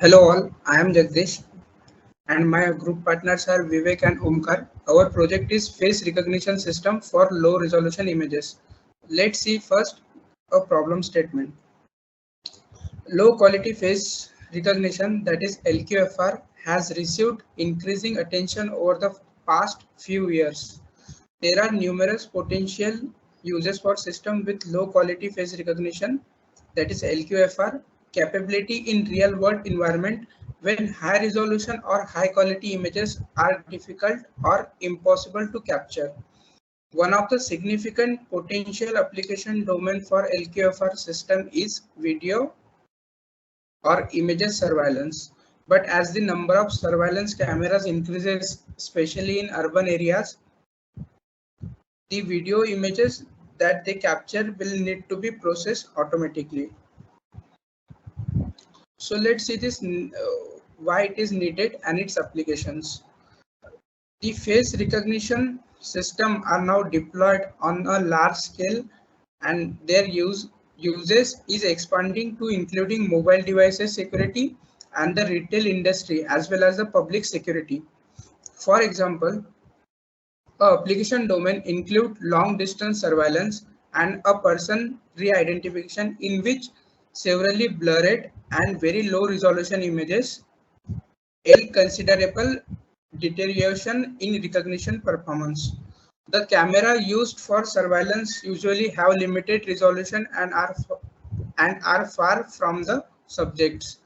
Hello all, I am Jagdish and my group partners are Vivek and Omkar. Our project is face recognition system for low resolution images. Let's see first a problem statement. Low quality face recognition, that is LQFR, has received increasing attention over the past few years. There are numerous potential uses for system with low quality face recognition, that is LQFR, capability in real world environment when high resolution or high quality images are difficult or impossible to capture. One of the significant potential application domain for LQFR system is video or images surveillance. But as the number of surveillance cameras increases, especially in urban areas, the video images that they capture will need to be processed automatically. So let's see this why it is needed and its applications. The face recognition system are now deployed on a large scale and their uses is expanding to including mobile devices security and the retail industry as well as the public security. For example, a application domain include long distance surveillance and a person re-identification in which severely blurred and very low resolution images a considerable deterioration in recognition performance. The camera used for surveillance usually have limited resolution and are far from the subjects.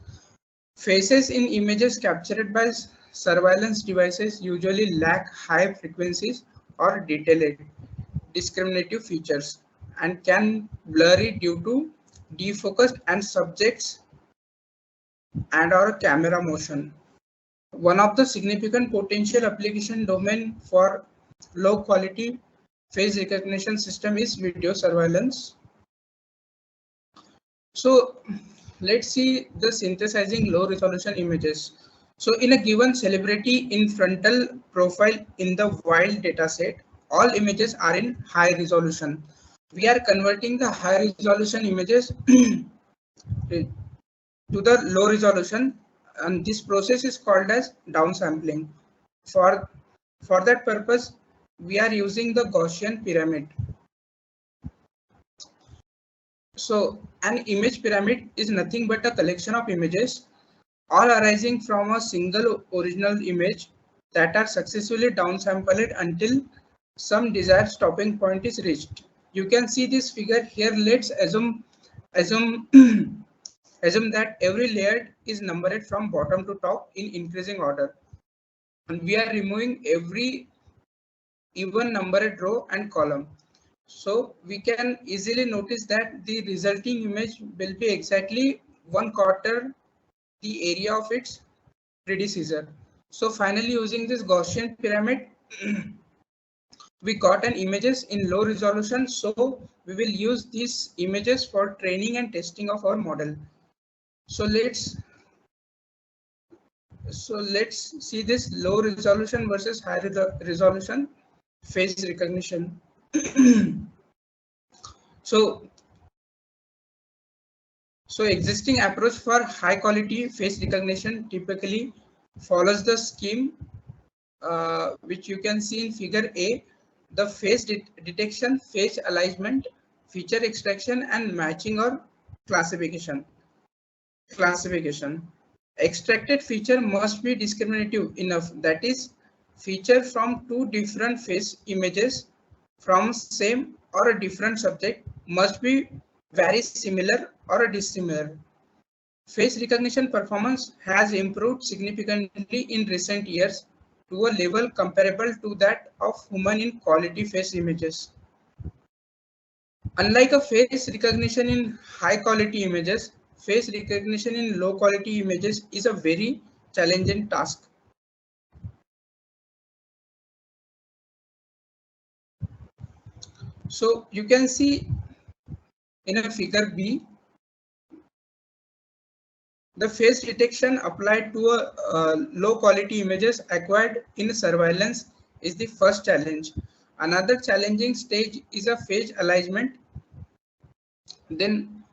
Faces in images captured by surveillance devices usually lack high frequencies or detailed discriminative features and can blurry due to defocused and subjects and or camera motion. One of the significant potential application domain for low quality face recognition system is video surveillance. So let's see the synthesizing low resolution images. So in a given celebrity in frontal profile in the wild dataset, all images are in high resolution. We are converting the high resolution images to the low resolution, and this process is called as downsampling. For, for that purpose, we are using the Gaussian pyramid. So an image pyramid is nothing but a collection of images all arising from a single original image that are successfully downsampled until some desired stopping point is reached. You can see this figure here. Let's assume assume that every layer is numbered from bottom to top in increasing order, and we are removing every even numbered row and column. So we can easily notice that the resulting image will be exactly 1/4 the area of its predecessor. So finally, using this Gaussian pyramid, we got an images in low resolution. So we will use these images for training and testing of our model. So let's see this low resolution versus high resolution face recognition. So existing approach for high quality face recognition typically follows the scheme which you can see in figure A, the face detection, face alignment, feature extraction and matching or classification. Extracted feature must be discriminative enough, that is feature from two different face images from same or a different subject must be very similar or dissimilar. Face recognition performance has improved significantly in recent years to a level comparable to that of human in quality face images. Unlike a face recognition in high quality images, face recognition in low quality images is a very challenging task. So you can see in a figure B, the face detection applied to a low quality images acquired in surveillance is the first challenge. Another challenging stage is a face alignment. Then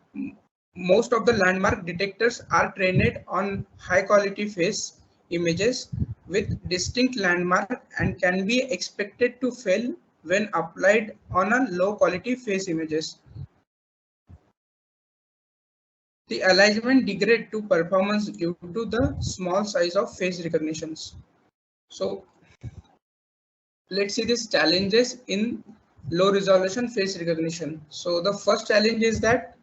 Most of the landmark detectors are trained on high quality face images with distinct landmark and can be expected to fail when applied on a low quality face images. The alignment degrade to performance due to the small size of face recognitions. So let's see these challenges in low resolution face recognition. So the first challenge is that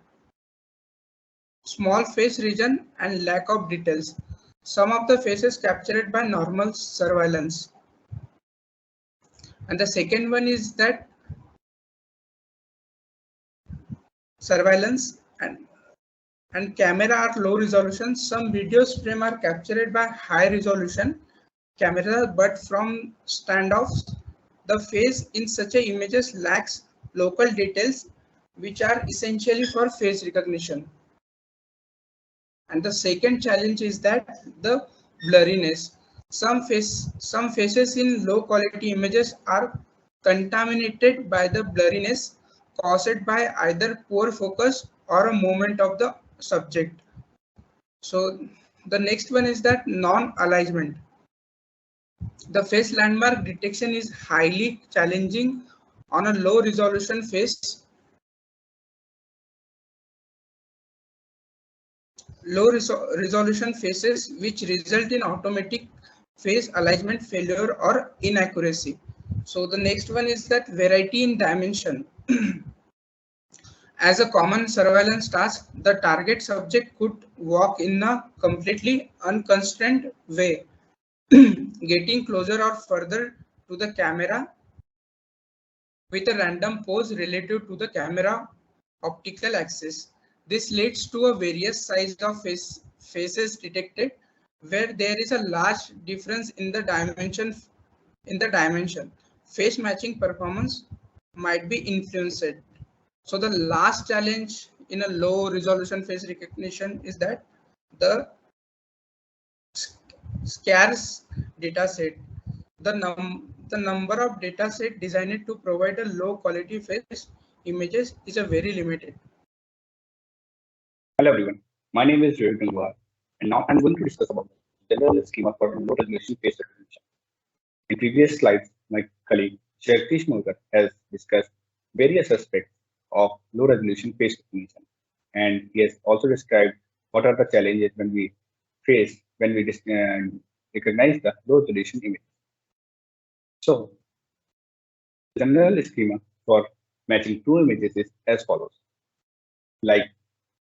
small face region and lack of details. Some of the faces captured by normal surveillance. And the second one is that surveillance and camera are low resolution. Some videos frame are captured by high resolution camera, but from standoffs, the face in such a images lacks local details, which are essentially for face recognition. And the second challenge is that the blurriness. Some faces in low quality images are contaminated by the blurriness caused by either poor focus or a movement of the subject. So the next one is that non-alignment. The face landmark detection is highly challenging on a low resolution face. Resolution faces which result in automatic face alignment failure or inaccuracy. So the next one is that variety in dimension. As a common surveillance task, the target subject could walk in a completely unconstrained way, getting closer or further to the camera with a random pose relative to the camera optical axis. This leads to a various size of faces detected where there is a large difference in the dimension. Face matching performance might be influenced. So the last challenge in a low resolution face recognition is that the scarce data set. The number of data set designed to provide a low quality face images is a very limited. Hello everyone, my name is Vivek, and now I'm going to discuss about the general schema for low resolution face recognition. In previous slides, my colleague Jagdish has discussed various aspects of low resolution face recognition, and he has also described what are the challenges when we face when we recognize the low resolution image. So, general schema for matching two images is as follows. Like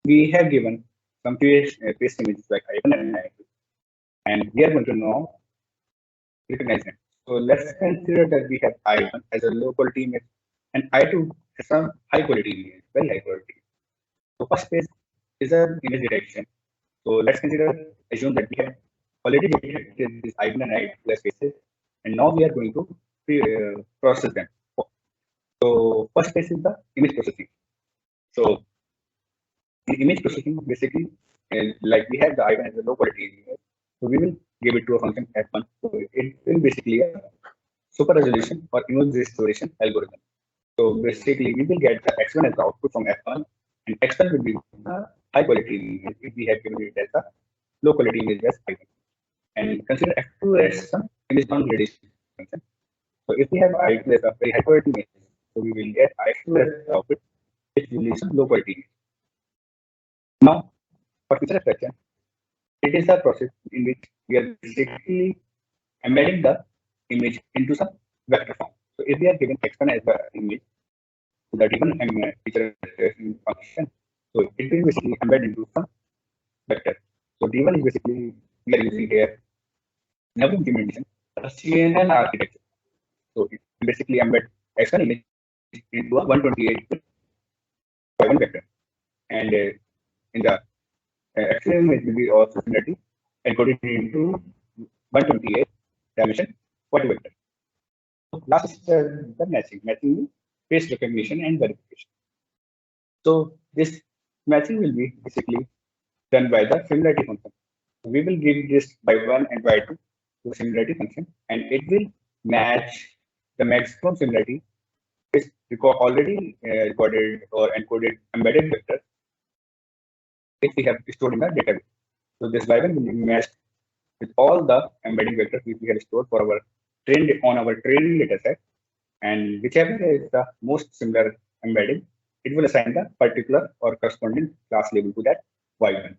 we have given some face images like iPhone and iPhone, and we are going to now recognize them. So let's consider that we have I1 as a low quality image and I2 as a high quality image, very high quality. So first phase is an image detection. So let's assume that we have already detected this I1 and I2 as faces, and now we are going to process them. So first phase is the image processing. So in image processing, basically, like we have the I1 as a low quality image, so we will give it to a function F1. So it will basically a super resolution or image restoration algorithm. So basically, we will get the X1 as the output from F1, and X1 will be the high quality image if we have given it as a low quality image as I1. And consider F2 as some image non-gradation function. So if we have I2 as a very high quality image, so we will get I2 as the output, which will be some low quality image. Now, for feature extraction, it is a process in which we are basically embedding the image into some vector form. So if we are given x1 as the image, so that even feature extraction function, so it will basically embed into some vector. So D1 is basically we are using here never implementation a CNN architecture. So it basically embed x1 image into a 128 by 1 vector, and in the actual image will be also similarity encoded into 128 dimension for vector. Last is the matching face recognition and verification. So this matching will be basically done by the similarity function. We will give this by 1 and by 2 to the similarity function, and it will match the maximum similarity is already recorded or encoded embedded vector which we have stored in the database. So this y1 will be matched with all the embedding vectors which we have stored for our training data set, and whichever is the most similar embedding, it will assign the particular or corresponding class label to that y1.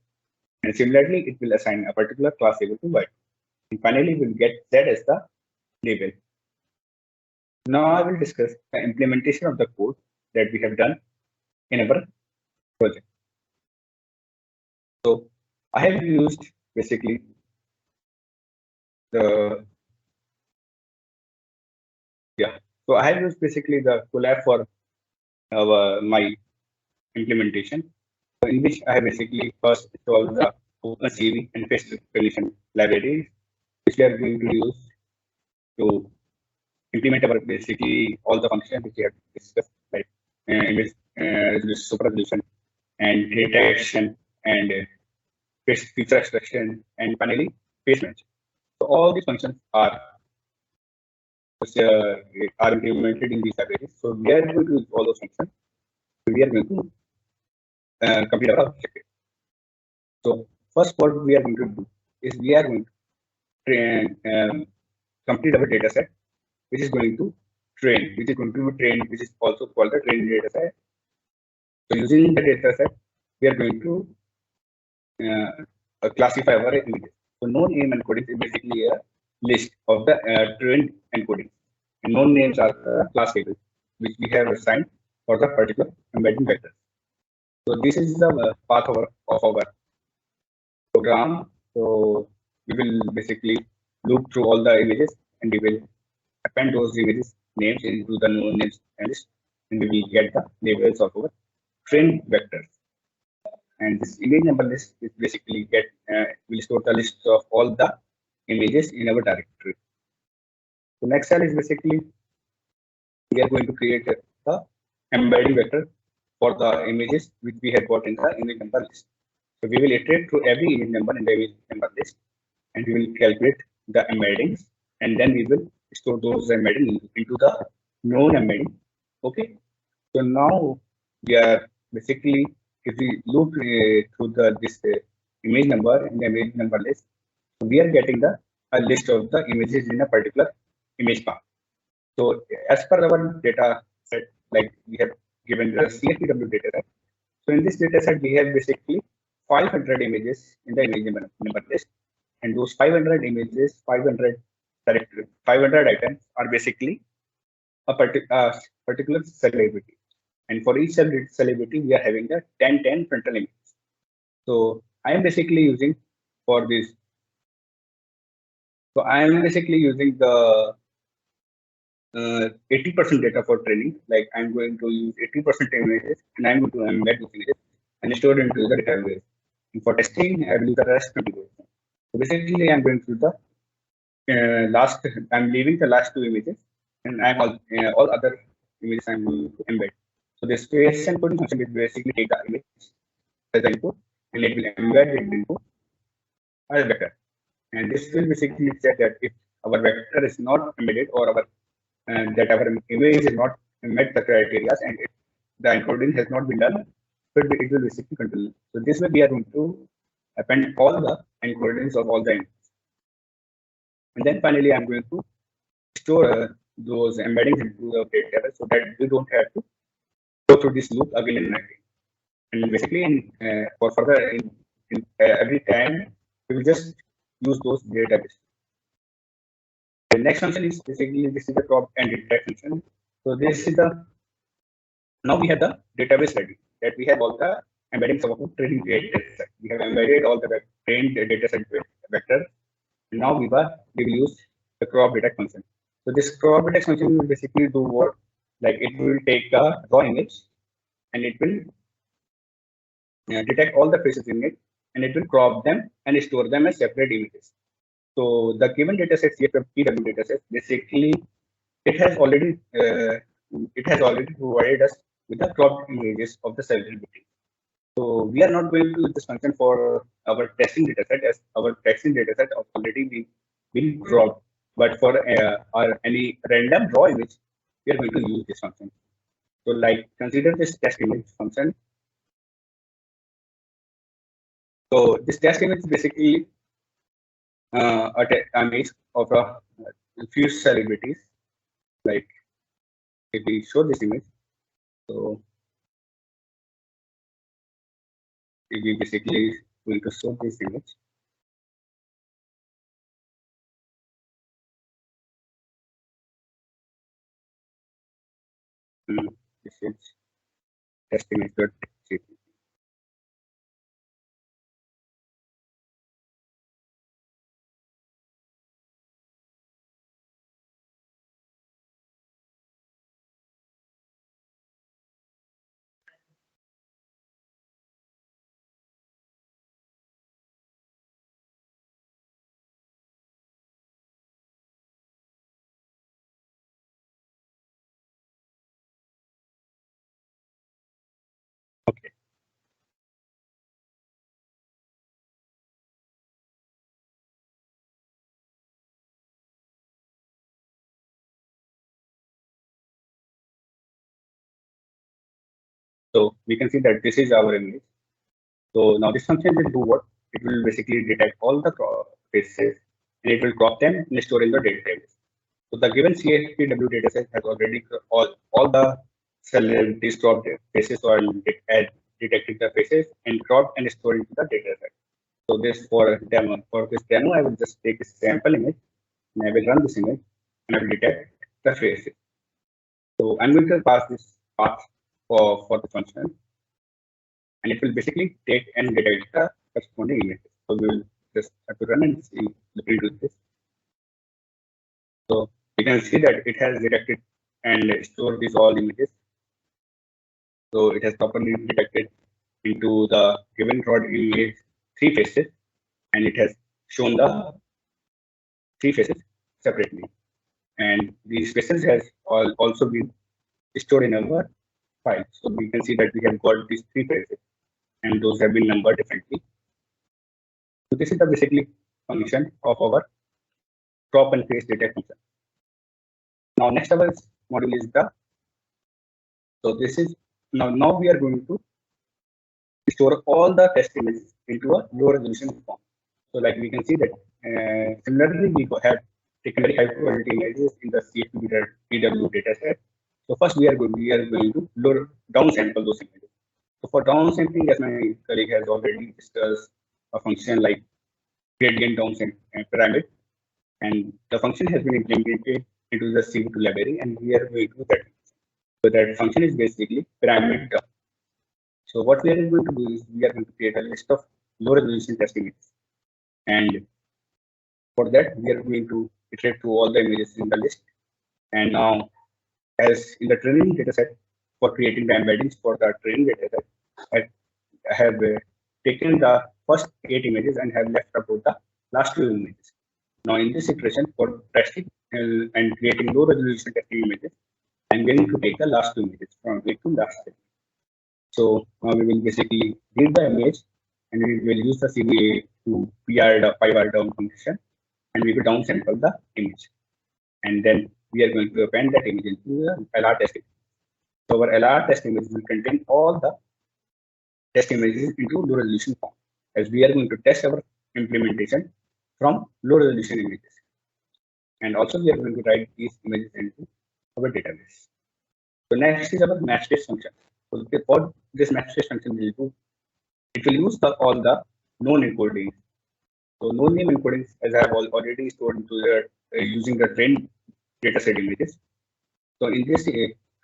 And similarly, it will assign a particular class label to y2. And finally, we'll get z as the label. Now I will discuss the implementation of the code that we have done in our project. So I have used basically the So I have used basically the Colab for my implementation, in which I have basically first installed the OpenCV and face recognition libraries, which we are going to use to implement our basically all the functions which we have discussed, like image super resolution and detection and face feature extraction and finally face match. So all these functions are implemented in these libraries. So we are going to use all those functions. We are going to complete our objective. So first, what we are going to do is we are going to complete our data set, which is going to train, which is going to be trained, which is also called the training data set. So using the data set, we are going to classify our images. So known name encoding is basically a list of the trained encodings. And known names are the class labels, which we have assigned for the particular embedding vector. So this is the path of our program. So we will basically loop through all the images and we will append those images names into the known names list, and we will get the labels of our trained vectors. And this image number list is basically will store the list of all the images in our directory. So next step is basically we are going to create the embedding vector for the images which we have got in the image number list. So we will iterate through every image number in the image number list, and we will calculate the embeddings, and then we will store those embeddings into the known embedding. Okay. So now we are basically, if we loop through this image number in the image number list, we are getting a list of the images in a particular image path. So as per our data set, like we have given the CFPW data set. So in this data set, we have basically 500 images in the image number list, and those 500 images, 500 items are basically a particular celebrity. And for each celebrity, we are having the 10 frontal images. So I am basically using for this. So I am basically using the 80% data for training. Like I'm going to use 80% images, and I'm going to embed those images and store it into the database. And for testing, I will use the rest 20%. So basically, I'm going through the last. I'm leaving the last two images, and I'm all other images I'm going to embed. So this face encoding function is basically take the image as an input, and it will embed it into a vector. And this will basically check that if our vector is not embedded or that our image is not met the criteria and if the encoding has not been done, it will basically continue. So this way we are going to append all the encodings of all the images. And then finally I'm going to store those embeddings into the database so that we don't have to go through this loop again and again. And basically for further every time we will just use those databases. The next function is basically this is the crop and detect function. So this is the now we have the database ready that we have all the embeddings of our training data set. We have embedded all the trained data set vector. Now we will use the crop detect function. So this crop detect function will basically do what? Like it will take a raw image and it will detect all the faces in it, and it will crop them and store them as separate images. So the given dataset, CFPW dataset, basically it has already provided us with the cropped images of the celebrity. So we are not going to use this function for our testing dataset, as our testing dataset already been cropped. But for any random raw image, we are going to use this function. So like consider this test image function. So this test image is basically a mix of a few celebrities. Like if we show this image, so if we basically going to show this image. This is test image.jpg. Okay. So we can see that this is our image. So now this function will do what? It will basically detect all the faces and it will crop them and store in the database. So the given CFPW dataset has already all the celebrities cropped faces, so I'll detecting the faces and cropped and stored into the dataset. So this for demo. For this demo, I will just take a sample image and I will run this image and I will detect the faces. So I'm going to pass this path for the function and it will basically take and detect the corresponding images. So we will just have to run and see the preview this. So you can see that it has detected and stored these all images. So it has properly detected into the given rod image three faces and it has shown the three faces separately. And these faces has also been stored in our file. So we can see that we have got these three faces and those have been numbered differently. So this is the basically function of our crop and face detect function. Now next our module is the so this is now we are going to store all the test images into a low resolution form. So like we can see that similarly we have taken very high quality images in the CFPW data set. So first we are going to load down sample those images. So for down sampling, as my colleague has already discussed, a function like gradient down pyramid, and the function has been implemented into the CV2 library, and we are going to do that. So that function is basically pyramid dump. So what we are going to do is we are going to create a list of low resolution test images. And for that, we are going to iterate through all the images in the list. And now, as in the training dataset, for creating the embeddings for the training dataset, I have taken the first 8 images and have left about the last 2 images. Now, in this iteration, for testing and creating low resolution testing images, I'm going to take the last 2 images from 8 to last 10. So we will basically read the image and we will use the CBA to PR down function and we will downsample the image. And then we are going to append that image into the LR test image. So our LR test image will contain all the test images into low resolution form as we are going to test our implementation from low resolution images. And also we are going to write these images into our database. So next is our match test function. So for this match test function will do, it will use all the known encodings. So known name encodings as I have already stored into the using the trained dataset images. So in this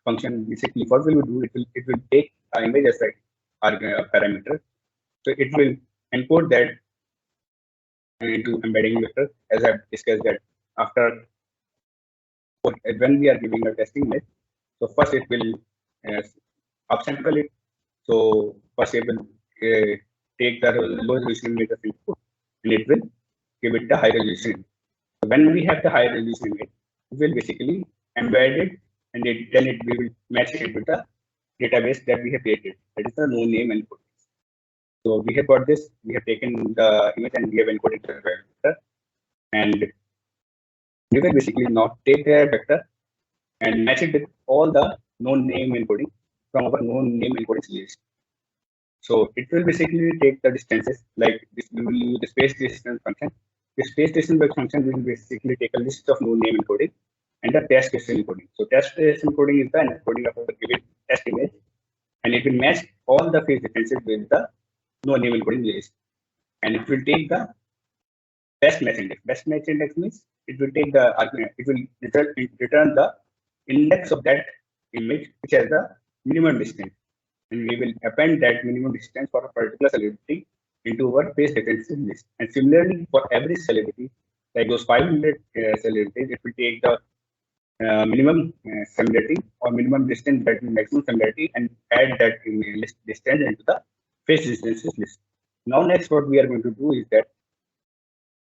function, basically what will do, it will take an image as a parameter. So it will encode that into embedding vector as I've discussed that after when we are giving a testing image. So first it will upsample it. So first it will take the low resolution image as input and it will give it the high resolution. So when we have the high resolution image, we will basically embed it and then we will match it with the database that we have created. That is the no name input. So we have got this, we have taken the image and we have encoded the vector. And we will basically now take the vector and match it with all the known name encoding from our known name encoding list. So it will basically take the distances like this. We will use the space distance function. The space distance function will basically take a list of no name encoding and the test case encoding. So test case encoding is the encoding of the given test image, and it will match all the phase differences with the no name encoding list. And it will take the best match index. Best match index means it will take the argument, it will return the index of that image which has the minimum distance. And we will append that minimum distance for a particular celebrity into our phase differences list. And similarly, for every celebrity, like those 500 celebrities, it will take the minimum similarity or minimum distance that is maximum similarity and add that list distance into the phase distances list. Now, next, what we are going to do is that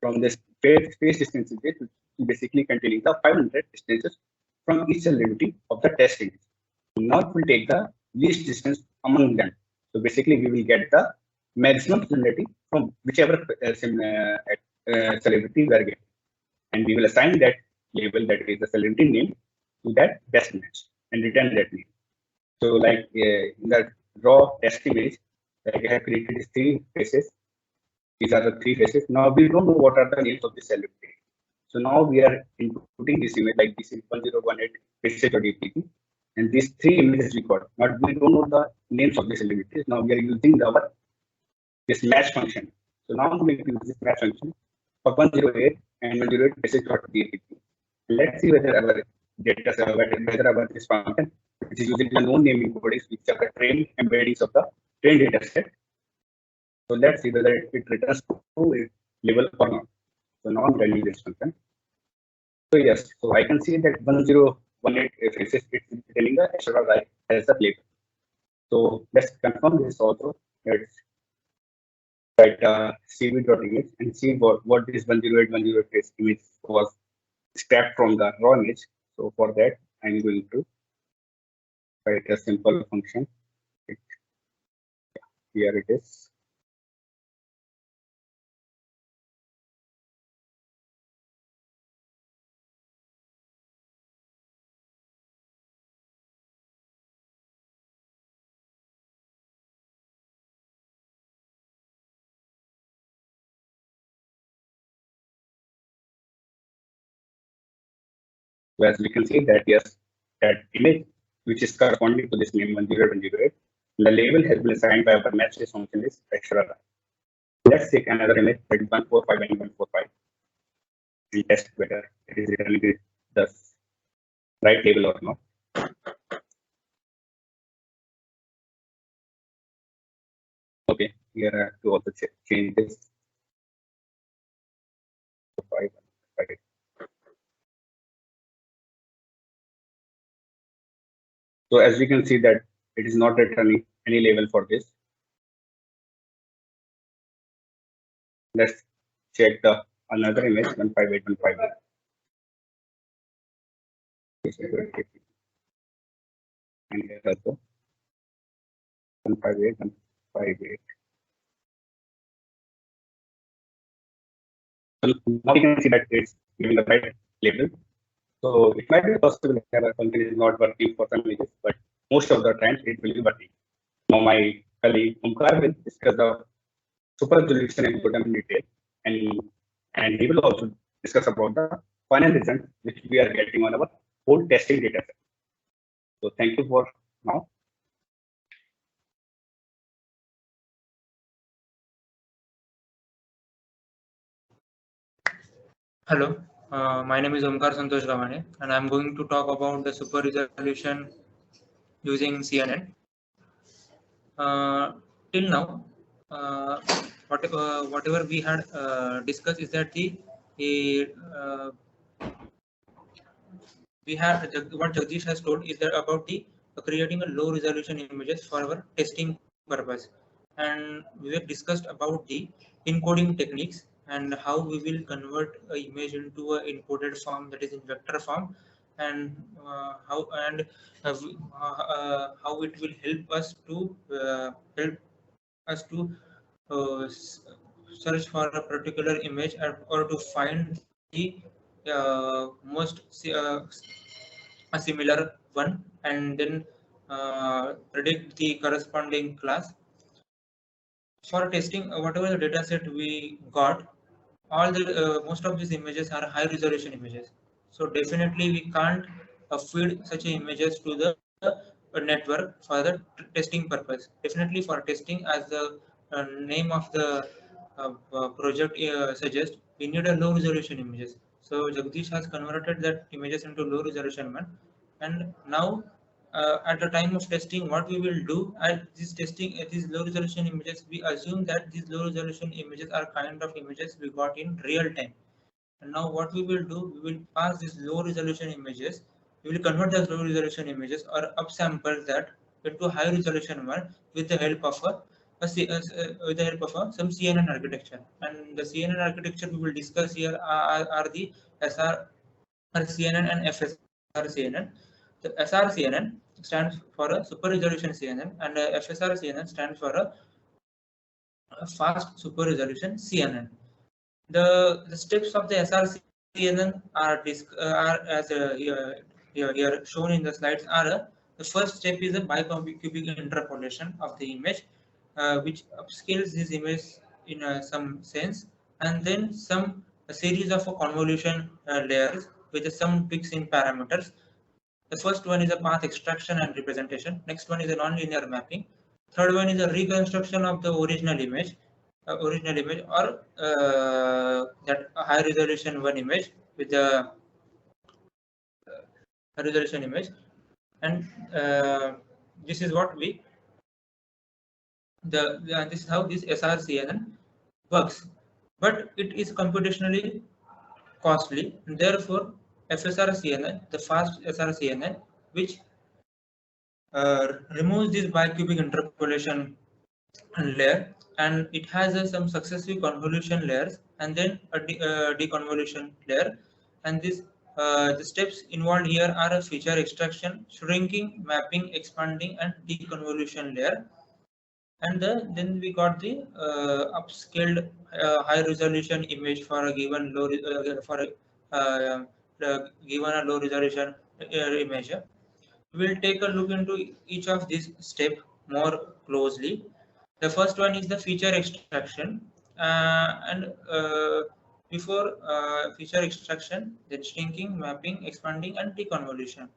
from this phase distances, which is basically containing the 500 distances from each celebrity of the test image. Now it will take the least distance among them. So basically, we will get the maximum similarity from whichever celebrity we are getting, and we will assign that label, that is the celebrity name, to that best match and return that name. So like in the raw test image, like I have created these three faces. These are the three faces. Now we don't know what are the names of the celebrity. So now we are inputting this image like this is 1018 faces.apt, and these three images we got. But we don't know the names of the celebrities. Now we are using our this match function. So now we use this match function for 108 and 108 faces.apt. Let's see whether our data whether our this function, which is using the known name encodings, which are the trained embeddings of the trained data set. So let's see whether it returns true level or not. So now I'm running this function. So yes, so I can see that 1018 faces, it's telling the extra right as the label. So let's confirm this also. Let's write cv.image and see what this 108 face image was scrapped from the raw image. So for that, I'm going to write a simple function. Here it is. So as we can see that yes, that image which is corresponding to this name 108, the label has been assigned by our match function is extra. Let's take another image that is 145 and 145 and test whether it is returning the right label or not. Okay, here I have to also change this. 5, 5. So as we can see that it is not returning any label for this. Let's check the another image 158, 158. And here also 158, 158. So now you can see that it's giving the right label. So it might be possible that our function is not working for some images, but most of the times it will be working. Now my colleague Omkar will discuss the super resolution algorithm in detail, and he will also discuss about the final result which we are getting on our whole testing data set. So thank you for now. Hello, my name is Omkar Santosh Gamane, and I'm going to talk about the super resolution using CNN. Till now, whatever we had discussed is that uh, we had what Jagdish has told is that about the creating a low resolution images for our testing purpose, and we have discussed about the encoding techniques and how we will convert an image into an encoded form, that is in vector form, and how it will help us to uh, search for a particular image or to find the most a similar one, and then predict the corresponding class. for testing whatever the data set we got, all the most of these images are high resolution images. So definitely we can't feed such images to the network for the testing purpose. Definitely for testing, as the name of the project suggests, we need a low resolution images. So Jagdish has converted that images into low resolution one, and now at the time of testing, what we will do at this testing at these low resolution images, we assume that these low resolution images are kind of images we got in real time. And now what we will do, we will pass these low resolution images, we will convert those low resolution images or upsample that into high resolution one with the help of with the help of some CNN architecture. And the CNN architecture we will discuss here are the SR CNN and FSR CNN. The SR CNN stands for a super resolution CNN, and FSR CNN stands for a fast super resolution CNN. The steps of the SRCNN are as here shown in the slides are the first step is a bicubic interpolation of the image, which upscales this image in some sense, and then a series of convolution layers with some tweaks in parameters. The first one is a path extraction and representation. Next one is a nonlinear mapping. Third one is a reconstruction of the original image or that high resolution one image with the resolution image, and this is what we this is how this SRCNN works, but it is computationally costly, and therefore FSRCNN, the fast SRCNN, which removes this bicubic interpolation layer, and it has some successive convolution layers and then a deconvolution layer, and this the steps involved here are a feature extraction, shrinking, mapping, expanding, and deconvolution layer. And then we got the upscaled high resolution image for a given given a low resolution image. We'll take a look into each of these steps more closely. The first one is the feature extraction, and before feature extraction, then shrinking, mapping, expanding, and deconvolution.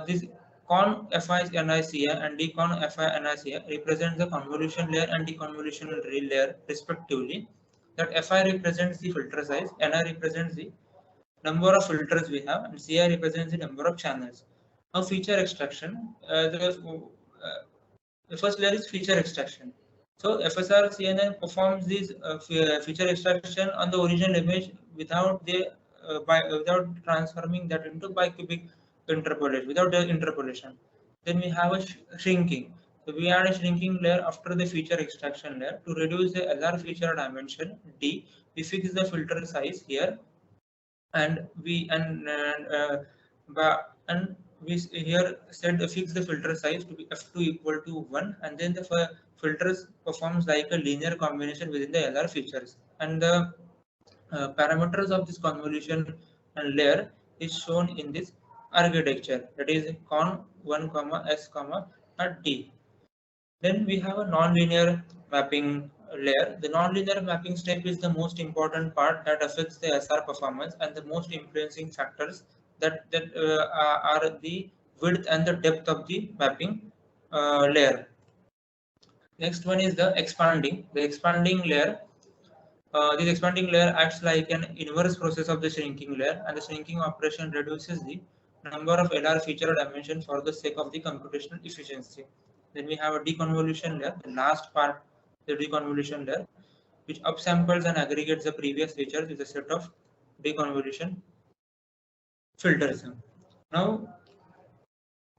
This con fi NICA and decon fi NICA represents the convolution layer and deconvolution layer respectively. That fi represents the filter size, Ni represents the number of filters we have, and Ci represents the number of channels. Now feature extraction, the first layer is feature extraction. So FSR CNN performs this feature extraction on the original image without without transforming that into bicubic interpolation, without the interpolation. Then we have a shrinking. So we add a shrinking layer after the feature extraction layer to reduce the LR feature dimension D. We fix the filter size here, and we here said fix the filter size to be f2 equal to 1, and then the filters performs like a linear combination within the LR features, and the parameters of this convolution and layer is shown in this architecture, that is con 1 comma s comma at d. Then we have a non-linear mapping layer. The non-linear mapping step is the most important part that affects the SR performance, and the most influencing factors that are the width and the depth of the mapping layer. Next one is the expanding. The expanding layer. This expanding layer acts like an inverse process of the shrinking layer, and the shrinking operation reduces the number of LR feature dimension for the sake of the computational efficiency. Then we have a deconvolution layer, the last part, the deconvolution layer, which upsamples and aggregates the previous features with a set of deconvolution filters. Now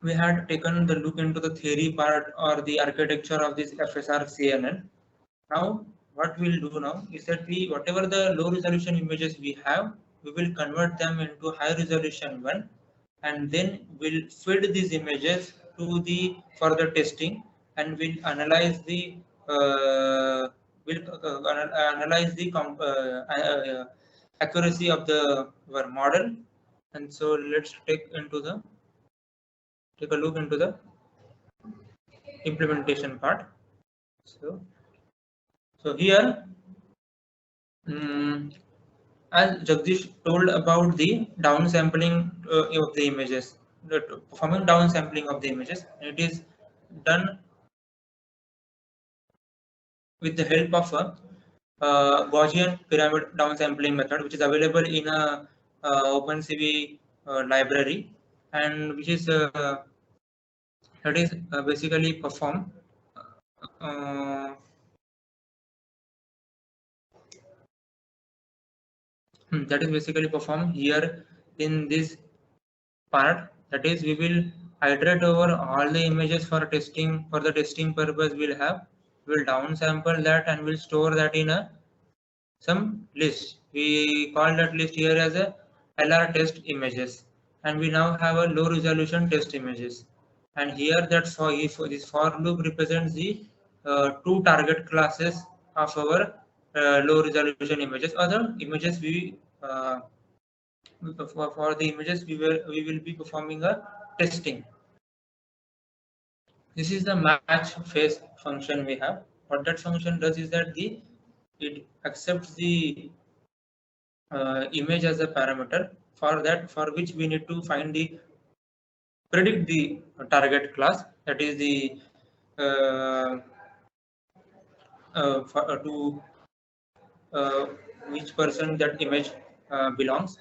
we had taken the look into the theory part or the architecture of this FSR CNN. Now what we'll do now is that whatever the low resolution images we have, we will convert them into high resolution one, and then we'll feed these images to the further testing, and we'll analyze the accuracy of our model. And so let's take a look into the implementation part. So So here, as Jagdish told about the downsampling of the images, performing downsampling of the images, it is done with the help of a Gaussian pyramid downsampling method, which is available in a OpenCV library, and which is that is basically perform uh, that is basically performed here in this part. That is, we will iterate over all the images for testing. For the testing purpose, we'll downsample that and we'll store that in a some list. We call that list here as a LR test images, and we now have a low resolution test images. And here that for if this for loop represents the two target classes of our low resolution images. Other images for the images we will be performing a testing. This is the match phase function we have. What that function does is that it accepts the image as a parameter. For which we need to predict the target class, that is the to which person that image belongs.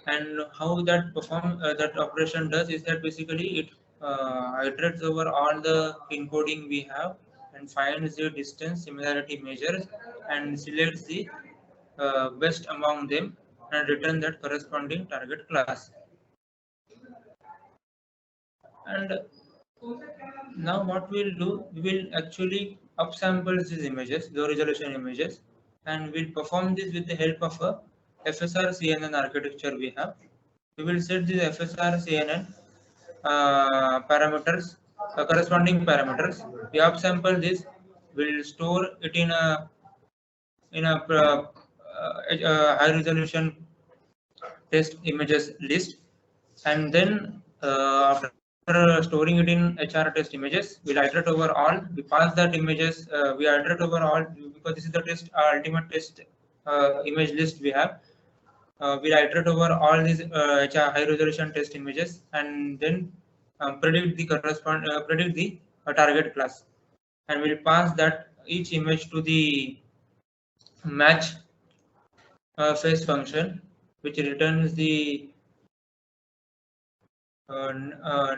And how that operation does is that basically it iterates over all the encoding we have and finds the distance similarity measures and selects the best among them and return that corresponding target class. And now what we'll do, we will actually upsample these images, low resolution images, and we'll perform this with the help of a FSR CNN architecture we have. We will set the FSR CNN parameters, corresponding parameters. We upsample this, we'll store it in a high resolution test images list, and then after storing it in HR test images, we'll iterate over all. We pass that images. We iterate over all because this is the test ultimate test image list we have. We'll iterate over all these HR high resolution test images and then predict the target class, and we'll pass that each image to the match phase function, which returns the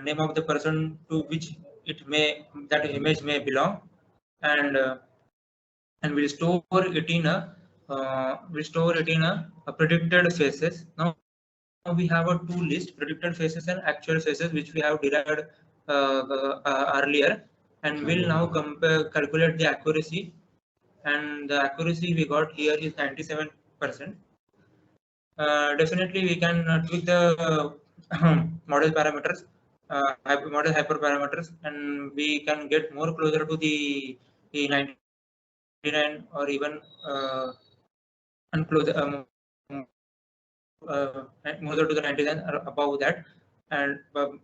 name of the person to which that image may belong, and we'll store it in a predicted phases. Now we have a two list, predicted phases and actual phases, which we have derived earlier, and we'll now calculate the accuracy, and the accuracy we got here is 97%. Definitely we can tweak the model parameters, model hyperparameters, and we can get more closer to the 99 or even closer to the 99 or above that, and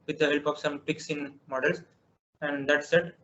with the help of some tweaks in models. And that's it.